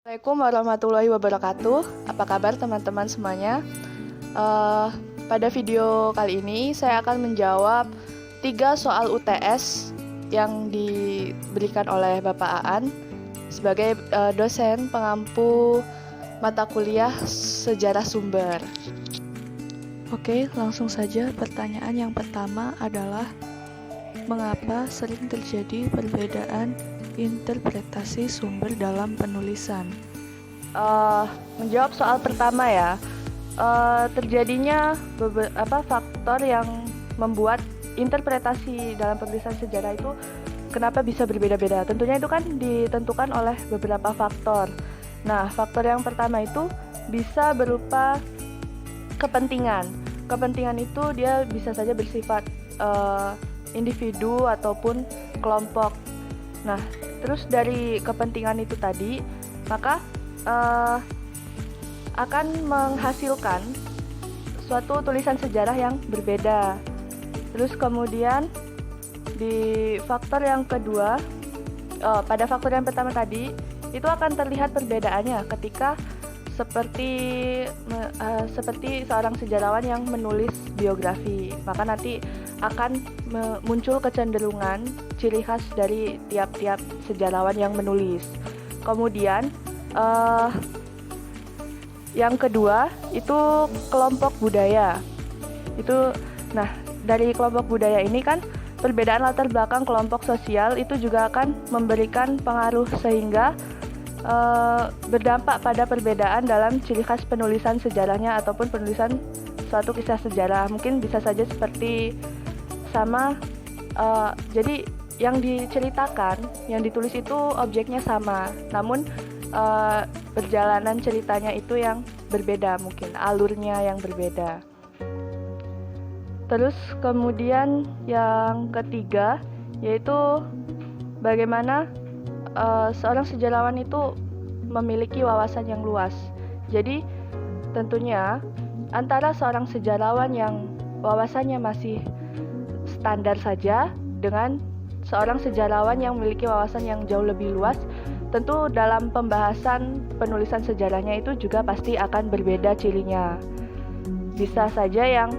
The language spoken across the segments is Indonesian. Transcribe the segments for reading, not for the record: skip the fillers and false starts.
Assalamualaikum warahmatullahi wabarakatuh. Apa kabar teman-teman semuanya? Pada video kali ini saya akan menjawab 3 soal UTS yang diberikan oleh Bapak Aan sebagai dosen pengampu mata kuliah sejarah sumber. Oke, langsung saja. Pertanyaan yang pertama adalah mengapa sering terjadi perbedaan interpretasi sumber dalam penulisan? Menjawab soal pertama ya, terjadinya beberapa faktor yang membuat interpretasi dalam penulisan sejarah itu kenapa bisa berbeda-beda. Tentunya itu kan ditentukan oleh beberapa faktor. Nah, faktor yang pertama itu bisa berupa kepentingan. Kepentingan itu dia bisa saja bersifat individu ataupun kelompok. Nah, terus dari kepentingan itu tadi, maka akan menghasilkan suatu tulisan sejarah yang berbeda. Terus kemudian di faktor yang kedua, pada faktor yang pertama tadi, itu akan terlihat perbedaannya ketika seperti seorang sejarawan yang menulis biografi, maka nanti akan muncul kecenderungan ciri khas dari tiap-tiap sejarawan yang menulis. Kemudian yang kedua itu kelompok budaya. Nah, dari kelompok budaya ini kan perbedaan latar belakang kelompok sosial itu juga akan memberikan pengaruh sehingga berdampak pada perbedaan dalam ciri khas penulisan sejarahnya ataupun penulisan suatu kisah sejarah. Mungkin bisa saja seperti sama, jadi yang diceritakan, yang ditulis itu objeknya sama, namun perjalanan ceritanya itu yang berbeda, mungkin alurnya yang berbeda. Terus kemudian yang ketiga yaitu bagaimana seorang sejarawan itu memiliki wawasan yang luas. Jadi tentunya antara seorang sejarawan yang wawasannya masih standar saja dengan seorang sejarawan yang memiliki wawasan yang jauh lebih luas, tentu dalam pembahasan penulisan sejarahnya itu juga pasti akan berbeda cirinya. Bisa saja yang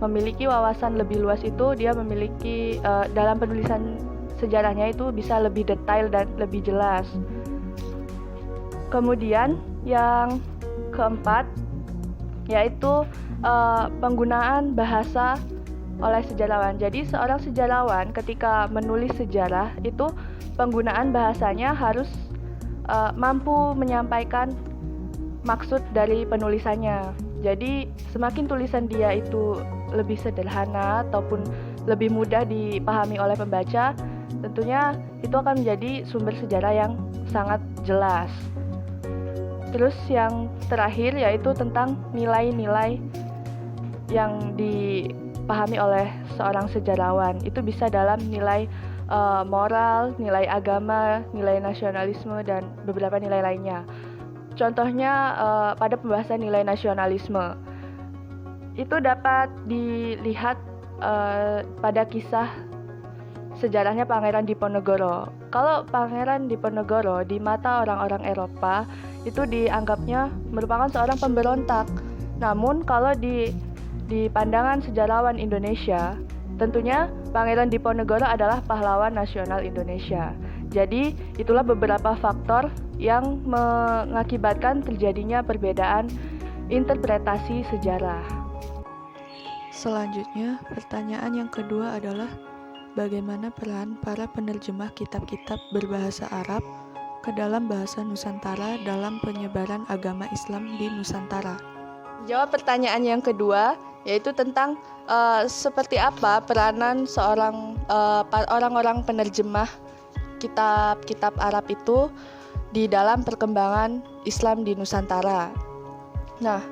memiliki wawasan lebih luas itu dia memiliki dalam penulisan sejarahnya itu bisa lebih detail dan lebih jelas. Kemudian yang keempat yaitu penggunaan bahasa oleh sejarawan. Jadi seorang sejarawan ketika menulis sejarah itu penggunaan bahasanya harus mampu menyampaikan maksud dari penulisannya. Jadi semakin tulisan dia itu lebih sederhana ataupun lebih mudah dipahami oleh pembaca, tentunya itu akan menjadi sumber sejarah yang sangat jelas. Terus yang terakhir yaitu tentang nilai-nilai yang dipahami oleh seorang sejarawan. Itu bisa dalam nilai moral, nilai agama, nilai nasionalisme, dan beberapa nilai lainnya. Contohnya pada pembahasan nilai nasionalisme, itu dapat dilihat pada kisah sejarahnya Pangeran Diponegoro. Kalau Pangeran Diponegoro di mata orang-orang Eropa itu dianggapnya merupakan seorang pemberontak. Namun kalau di pandangan sejarawan Indonesia, tentunya Pangeran Diponegoro adalah pahlawan nasional Indonesia. Jadi itulah beberapa faktor yang mengakibatkan terjadinya perbedaan interpretasi sejarah. Selanjutnya, pertanyaan yang kedua adalah bagaimana peran para penerjemah kitab-kitab berbahasa Arab ke dalam bahasa Nusantara dalam penyebaran agama Islam di Nusantara? Jawab pertanyaan yang kedua, yaitu tentang seperti apa peranan orang-orang penerjemah kitab-kitab Arab itu di dalam perkembangan Islam di Nusantara. Nah,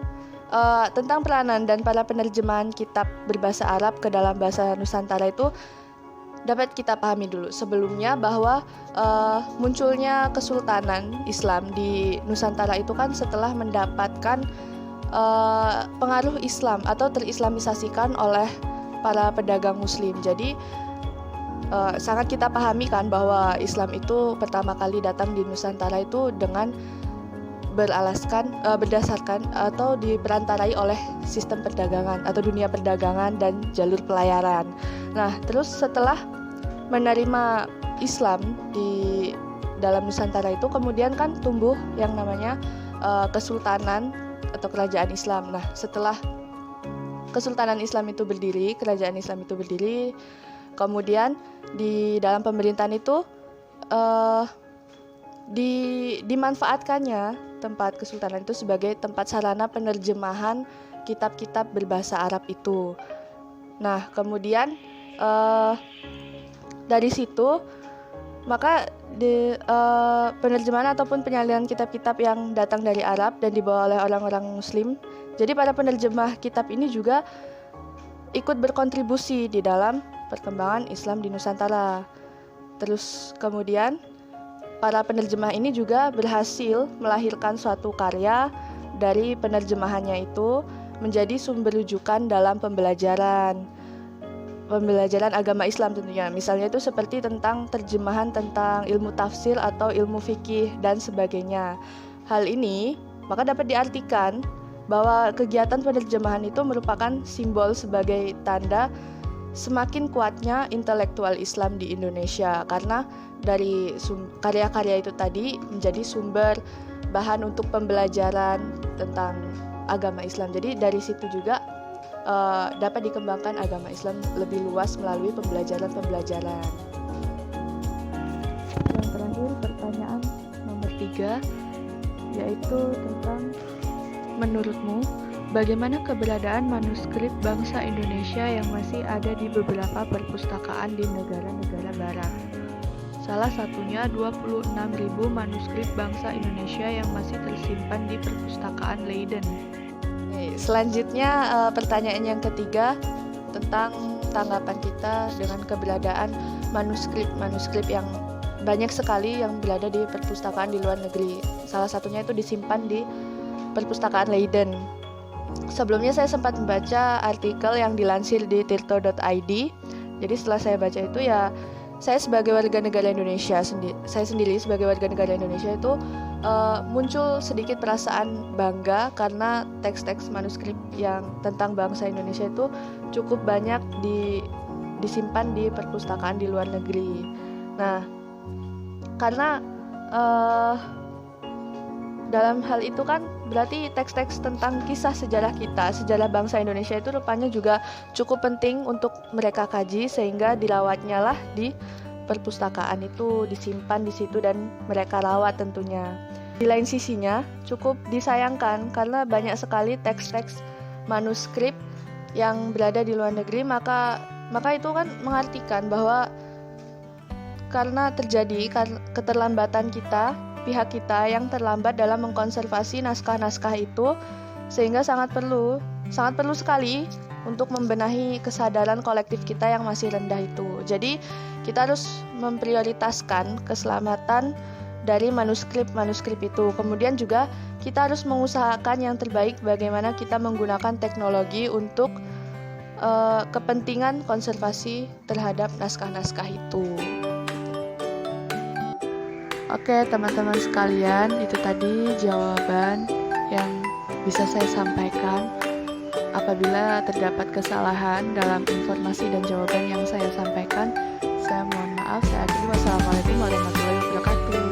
tentang peranan dan para penerjemahan kitab berbahasa Arab ke dalam bahasa Nusantara itu dapat kita pahami dulu sebelumnya bahwa munculnya Kesultanan Islam di Nusantara itu kan setelah mendapatkan pengaruh Islam atau terislamisasikan oleh para pedagang Muslim. Jadi sangat kita pahami kan bahwa Islam itu pertama kali datang di Nusantara itu dengan berdasarkan atau diperantarai oleh sistem perdagangan atau dunia perdagangan dan jalur pelayaran. Nah, terus setelah menerima Islam di dalam Nusantara itu kemudian kan tumbuh yang namanya kesultanan atau kerajaan Islam. Nah, setelah Kesultanan Islam itu berdiri, kerajaan Islam itu berdiri, kemudian di dalam pemerintahan itu dimanfaatkannya tempat kesultanan itu sebagai tempat sarana penerjemahan kitab-kitab berbahasa Arab itu. Nah, kemudian dari situ maka penerjemahan ataupun penyaliran kitab-kitab yang datang dari Arab dan dibawa oleh orang-orang Muslim. Jadi para penerjemah kitab ini juga ikut berkontribusi di dalam perkembangan Islam di Nusantara. Terus kemudian para penerjemah ini juga berhasil melahirkan suatu karya dari penerjemahannya itu menjadi sumber rujukan dalam pembelajaran agama Islam tentunya. Misalnya itu seperti tentang terjemahan tentang ilmu tafsir atau ilmu fikih dan sebagainya. Hal ini maka dapat diartikan bahwa kegiatan penerjemahan itu merupakan simbol sebagai tanda semakin kuatnya intelektual Islam di Indonesia, karena dari karya-karya itu tadi menjadi sumber bahan untuk pembelajaran tentang agama Islam. Jadi dari situ juga dapat dikembangkan agama Islam lebih luas melalui pembelajaran-pembelajaran. Yang terakhir, pertanyaan nomor 3, yaitu tentang menurutmu bagaimana keberadaan manuskrip bangsa Indonesia yang masih ada di beberapa perpustakaan di negara-negara barat? Salah satunya 26.000 manuskrip bangsa Indonesia yang masih tersimpan di perpustakaan Leiden. Selanjutnya pertanyaan yang ketiga tentang tanggapan kita dengan keberadaan manuskrip yang banyak sekali yang berada di perpustakaan di luar negeri. Salah satunya itu disimpan di perpustakaan Leiden. Sebelumnya saya sempat membaca artikel yang dilansir di tirto.id. Jadi setelah saya baca itu ya, saya sebagai warga negara Indonesia saya sendiri sebagai warga negara Indonesia itu muncul sedikit perasaan bangga karena teks-teks manuskrip yang tentang bangsa Indonesia itu cukup banyak disimpan di perpustakaan di luar negeri. Nah, karena dalam hal itu kan berarti teks-teks tentang kisah sejarah kita, sejarah bangsa Indonesia itu rupanya juga cukup penting untuk mereka kaji, sehingga dirawatnya lah di perpustakaan itu, disimpan di situ dan mereka rawat tentunya. Di lain sisinya cukup disayangkan karena banyak sekali teks-teks manuskrip yang berada di luar negeri, maka itu kan mengartikan bahwa karena terjadi keterlambatan pihak kita yang terlambat dalam mengkonservasi naskah-naskah itu, sehingga sangat perlu sekali untuk membenahi kesadaran kolektif kita yang masih rendah itu. Jadi kita harus memprioritaskan keselamatan dari manuskrip itu. Kemudian juga kita harus mengusahakan yang terbaik bagaimana kita menggunakan teknologi untuk kepentingan konservasi terhadap naskah-naskah itu. Oke, teman-teman sekalian, itu tadi jawaban yang bisa saya sampaikan. Apabila terdapat kesalahan dalam informasi dan jawaban yang saya sampaikan, saya mohon maaf. Saya akhiri. Wassalamualaikum warahmatullahi wabarakatuh.